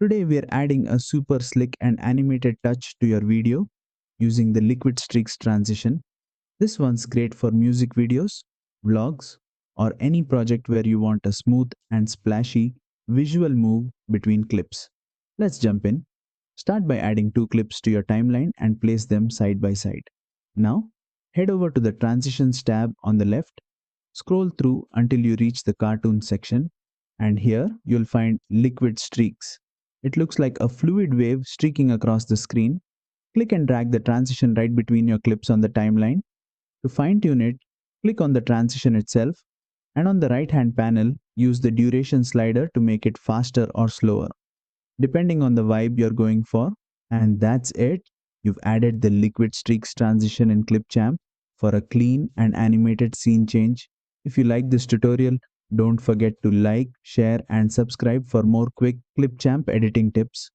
Today we are adding a super slick and animated touch to your video using the liquid streaks transition. This one's great for music videos, vlogs, or any project where you want a smooth and splashy visual move between clips. Let's jump in. Start by adding two clips to your timeline and place them side by side. Now, head over to the Transitions tab on the left. Scroll through until you reach the cartoon section, and here you'll find liquid streaks. It looks like a fluid wave streaking across the screen. Click and drag the transition right between your clips on the timeline. To fine tune it, click on the transition itself, and on the right hand panel, use the duration slider to make it faster or slower, depending on the vibe you're going for. And that's it. You've added the liquid streaks transition in Clipchamp for a clean and animated scene change. If you like this tutorial, don't forget to like, share, and subscribe for more quick Clipchamp editing tips.